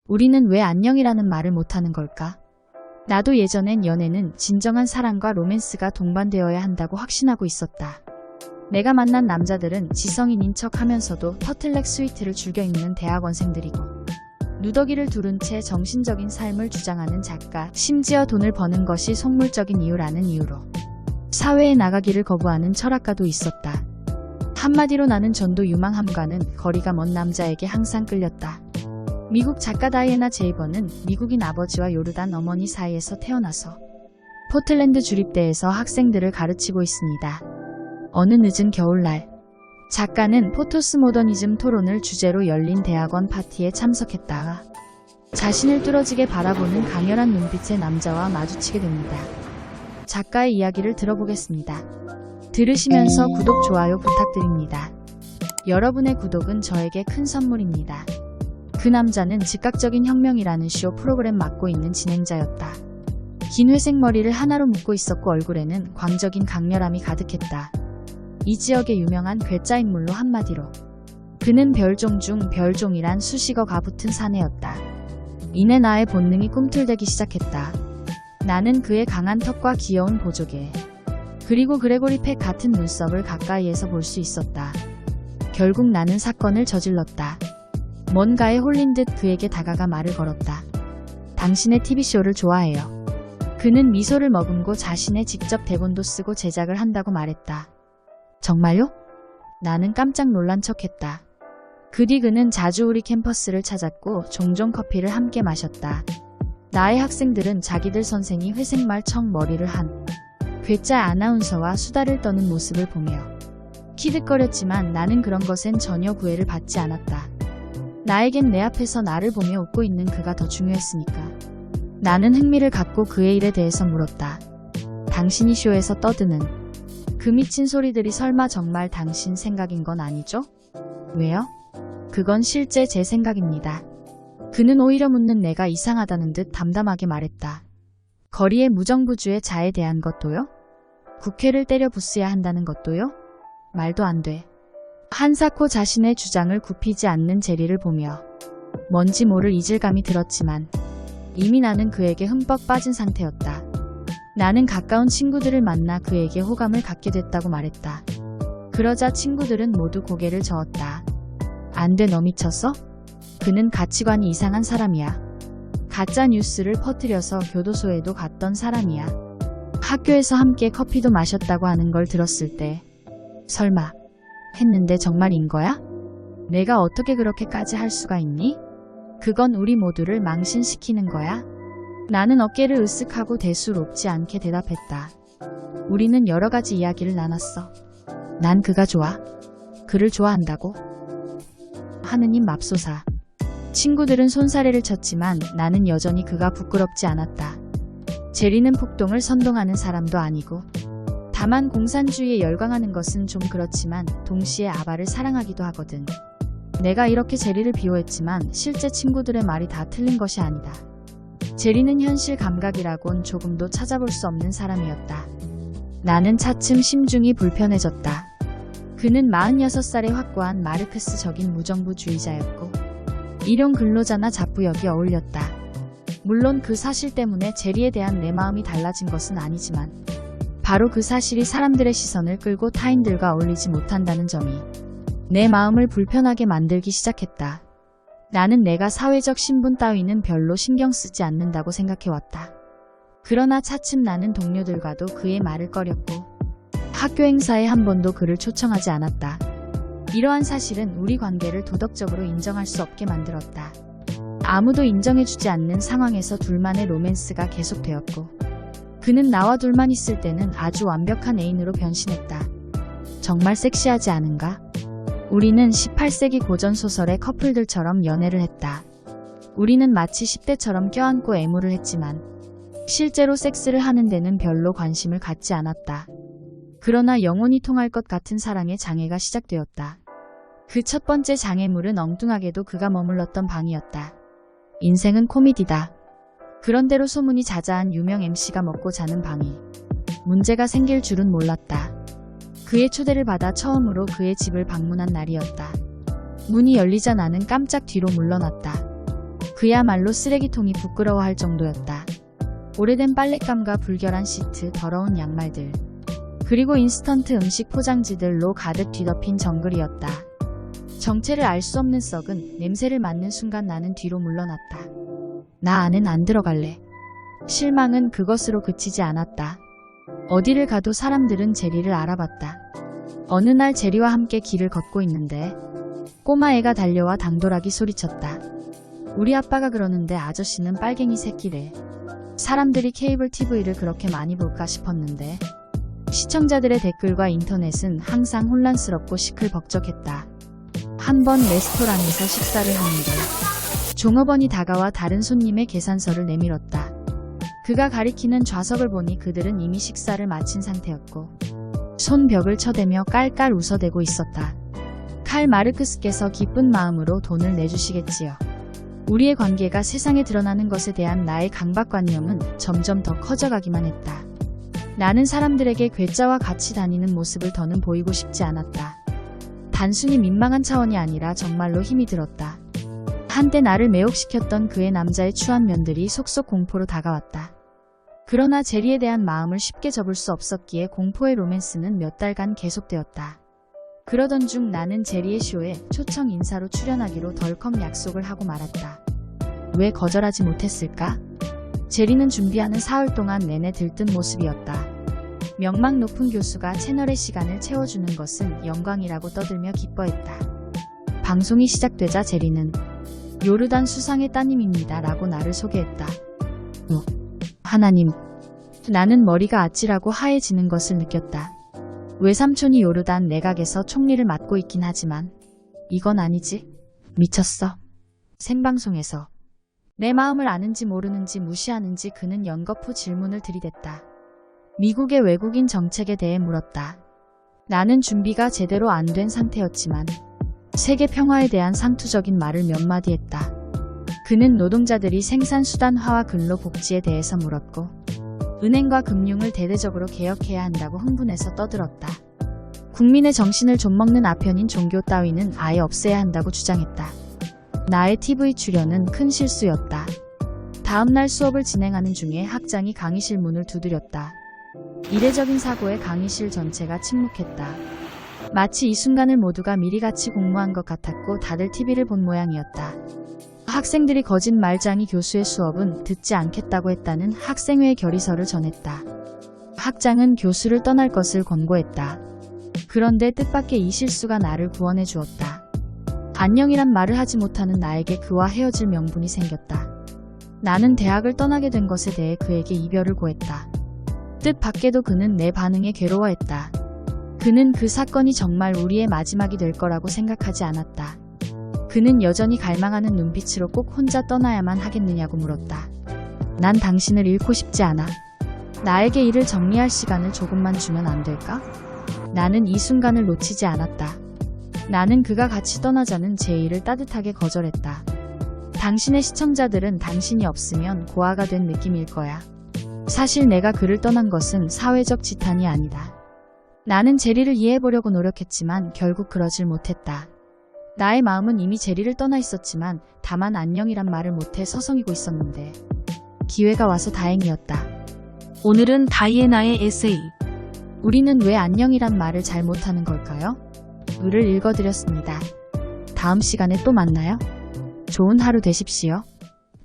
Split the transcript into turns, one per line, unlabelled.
우리는 왜 안녕이라는 말을 못하는 걸까? 나도 예전엔 연애는 진정한 사랑과 로맨스가 동반되어야 한다고 확신하고 있었다. 내가 만난 남자들은 지성인인 척 하면서도 터틀넥 스위트를 즐겨 입는 대학원생들이고 누더기를 두른 채 정신적인 삶을 주장하는 작가, 심지어 돈을 버는 것이 속물적인 이유라는 이유로 사회에 나가기를 거부하는 철학가도 있었다. 한마디로 나는 전도 유망함과는 거리가 먼 남자에게 항상 끌렸다. 미국 작가 다이애나 제이버는 미국인 아버지와 요르단 어머니 사이에서 태어나서 포틀랜드 주립대에서 학생들을 가르치고 있습니다. 어느 늦은 겨울날, 작가는 포토스 모더니즘 토론을 주제로 열린 대학원 파티에 참석했다가 자신을 뚫어지게 바라보는 강렬한 눈빛의 남자와 마주치게 됩니다. 작가의 이야기를 들어보겠습니다. 들으시면서 구독, 좋아요 부탁드립니다. 여러분의 구독은 저에게 큰 선물입니다. 그 남자는 즉각적인 혁명이라는 쇼 프로그램 맡고 있는 진행자였다. 긴 회색 머리를 하나로 묶고 있었고 얼굴에는 광적인 강렬함이 가득했다. 이 지역의 유명한 괴짜 인물로 한마디로 그는 별종 중 별종이란 수식어가 붙은 사내였다. 이내 나의 본능이 꿈틀대기 시작했다. 나는 그의 강한 턱과 귀여운 보조개, 그리고 그레고리 팩 같은 눈썹을 가까이에서 볼 수 있었다. 결국 나는 사건을 저질렀다. 뭔가에 홀린 듯 그에게 다가가 말을 걸었다. 당신의 TV쇼를 좋아해요. 그는 미소를 머금고 자신의 직접 대본도 쓰고 제작을 한다고 말했다. 정말요? 나는 깜짝 놀란 척했다. 그 뒤 그는 자주 우리 캠퍼스를 찾았고 종종 커피를 함께 마셨다. 나의 학생들은 자기들 선생이 회색말 청 머리를 한 괴짜 아나운서와 수다를 떠는 모습을 보며 키득거렸지만 나는 그런 것엔 전혀 구애를 받지 않았다. 나에겐 내 앞에서 나를 보며 웃고 있는 그가 더 중요했으니까. 나는 흥미를 갖고 그의 일에 대해서 물었다. 당신이 쇼에서 떠드는 그 미친 소리들이 설마 정말 당신 생각인 건 아니죠? 왜요? 그건 실제 제 생각입니다. 그는 오히려 묻는 내가 이상하다는 듯 담담하게 말했다. 거리의 무정부주의 자에 대한 것도요? 국회를 때려 부수야 한다는 것도요? 말도 안 돼. 한사코 자신의 주장을 굽히지 않는 제리를 보며 뭔지 모를 이질감이 들었지만 이미 나는 그에게 흠뻑 빠진 상태였다. 나는 가까운 친구들을 만나 그에게 호감을 갖게 됐다고 말했다. 그러자 친구들은 모두 고개를 저었다. 안 돼, 너 미쳤어? 그는 가치관이 이상한 사람이야. 가짜 뉴스를 퍼뜨려서 교도소에도 갔던 사람이야. 학교에서 함께 커피도 마셨다고 하는 걸 들었을 때 설마 했는데 정말인 거야? 내가 어떻게 그렇게까지 할 수가 있니? 그건 우리 모두를 망신시키는 거야. 나는 어깨를 으쓱하고 대수롭지 않게 대답했다. 우리는 여러 가지 이야기를 나눴어. 난 그가 좋아. 그를 좋아한다고. 하느님 맙소사. 친구들은 손사래를 쳤지만 나는 여전히 그가 부끄럽지 않았다. 제리는 폭동을 선동하는 사람도 아니고 다만 공산주의에 열광하는 것은 좀 그렇지만 동시에 아바를 사랑하기도 하거든. 내가 이렇게 제리를 비호했지만 실제 친구들의 말이 다 틀린 것이 아니다. 제리는 현실 감각이라곤 조금도 찾아볼 수 없는 사람이었다. 나는 차츰 심중이 불편해졌다. 그는 46살에 확고한 마르크스적인 무정부주의자였고 일용 근로자나 잡부역이 어울렸다. 물론 그 사실 때문에 제리에 대한 내 마음이 달라진 것은 아니지만 바로 그 사실이 사람들의 시선을 끌고 타인들과 어울리지 못한다는 점이 내 마음을 불편하게 만들기 시작했다. 나는 내가 사회적 신분 따위는 별로 신경 쓰지 않는다고 생각해왔다. 그러나 차츰 나는 동료들과도 그의 말을 꺼렸고 학교 행사에 한 번도 그를 초청하지 않았다. 이러한 사실은 우리 관계를 도덕적으로 인정할 수 없게 만들었다. 아무도 인정해주지 않는 상황에서 둘만의 로맨스가 계속되었고 그는 나와 둘만 있을 때는 아주 완벽한 애인으로 변신했다. 정말 섹시하지 않은가? 우리는 18세기 고전소설의 커플들처럼 연애를 했다. 우리는 마치 10대처럼 껴안고 애무를 했지만 실제로 섹스를 하는 데는 별로 관심을 갖지 않았다. 그러나 영혼이 통할 것 같은 사랑의 장애가 시작되었다. 그 첫 번째 장애물은 엉뚱하게도 그가 머물렀던 방이었다. 인생은 코미디다. 그런대로 소문이 자자한 유명 MC가 먹고 자는 방이 문제가 생길 줄은 몰랐다. 그의 초대를 받아 처음으로 그의 집을 방문한 날이었다. 문이 열리자 나는 깜짝 뒤로 물러났다. 그야말로 쓰레기통이 부끄러워할 정도였다. 오래된 빨랫감과 불결한 시트, 더러운 양말들, 그리고 인스턴트 음식 포장지들로 가득 뒤덮인 정글이었다. 정체를 알 수 없는 썩은 냄새를 맡는 순간 나는 뒤로 물러났다. 나 안엔 안 들어갈래. 실망은 그것으로 그치지 않았다. 어디를 가도 사람들은 제리를 알아봤다. 어느 날 제리와 함께 길을 걷고 있는데 꼬마애가 달려와 당돌하게 소리쳤다. 우리 아빠가 그러는데 아저씨는 빨갱이 새끼래. 사람들이 케이블 TV를 그렇게 많이 볼까 싶었는데 시청자들의 댓글과 인터넷은 항상 혼란스럽고 시끌벅적했다. 한 번 레스토랑에서 식사를 하는데 종업원이 다가와 다른 손님의 계산서를 내밀었다. 그가 가리키는 좌석을 보니 그들은 이미 식사를 마친 상태였고 손벽을 쳐대며 깔깔 웃어대고 있었다. 칼 마르크스께서 기쁜 마음으로 돈을 내주시겠지요. 우리의 관계가 세상에 드러나는 것에 대한 나의 강박관념은 점점 더 커져가기만 했다. 나는 사람들에게 괴짜와 같이 다니는 모습을 더는 보이고 싶지 않았다. 단순히 민망한 차원이 아니라 정말로 힘이 들었다. 한때 나를 매혹시켰던 그의 남자의 추한 면들이 속속 공포로 다가왔다. 그러나 제리에 대한 마음을 쉽게 접을 수 없었기에 공포의 로맨스는 몇 달간 계속되었다. 그러던 중 나는 제리의 쇼에 초청 인사로 출연하기로 덜컥 약속을 하고 말았다. 왜 거절하지 못했을까? 제리는 준비하는 사흘 동안 내내 들뜬 모습이었다. 명망 높은 교수가 채널의 시간을 채워주는 것은 영광이라고 떠들며 기뻐했다. 방송이 시작되자 제리는 요르단 수상의 따님입니다 라고 나를 소개했다. 하나님, 나는 머리가 아찔하고 하얘지는 것을 느꼈다. 외삼촌이 요르단 내각에서 총리를 맡고 있긴 하지만 이건 아니지. 미쳤어. 생방송에서 내 마음을 아는지 모르는지 무시하는지 그는 연거푸 질문을 들이댔다. 미국의 외국인 정책에 대해 물었다. 나는 준비가 제대로 안 된 상태였지만 세계 평화에 대한 상투적인 말을 몇 마디 했다. 그는 노동자들이 생산수단화와 근로복지에 대해서 물었고 은행과 금융을 대대적으로 개혁해야 한다고 흥분해서 떠들었다. 국민의 정신을 좀먹는 아편인 종교 따위는 아예 없애야 한다고 주장했다. 나의 TV 출연은 큰 실수였다. 다음날 수업을 진행하는 중에 학장이 강의실 문을 두드렸다. 이례적인 사고에 강의실 전체가 침묵했다. 마치 이 순간을 모두가 미리 같이 공모한 것 같았고 다들 TV를 본 모양이었다. 학생들이 거짓말장이 교수의 수업은 듣지 않겠다고 했다는 학생회의 결의서를 전했다. 학장은 교수를 떠날 것을 권고했다. 그런데 뜻밖의 이 실수가 나를 구원해 주었다. 안녕이란 말을 하지 못하는 나에게 그와 헤어질 명분이 생겼다. 나는 대학을 떠나게 된 것에 대해 그에게 이별을 고했다. 뜻밖에도 그는 내 반응에 괴로워했다. 그는 그 사건이 정말 우리의 마지막이 될 거라고 생각하지 않았다. 그는 여전히 갈망하는 눈빛으로 꼭 혼자 떠나야만 하겠느냐고 물었다. 난 당신을 잃고 싶지 않아. 나에게 일을 정리할 시간을 조금만 주면 안 될까? 나는 이 순간을 놓치지 않았다. 나는 그가 같이 떠나자는 제의를 따뜻하게 거절했다. 당신의 시청자들은 당신이 없으면 고아가 된 느낌일 거야. 사실 내가 그를 떠난 것은 사회적 지탄이 아니다. 나는 제리를 이해해보려고 노력했지만 결국 그러질 못했다. 나의 마음은 이미 제리를 떠나 있었지만 다만 안녕이란 말을 못해 서성이고 있었는데 기회가 와서 다행이었다.
오늘은 다이애나의 에세이.
우리는 왜 안녕이란 말을 잘 못하는 걸까요? 글을 읽어드렸습니다. 다음 시간에 또 만나요. 좋은 하루 되십시오.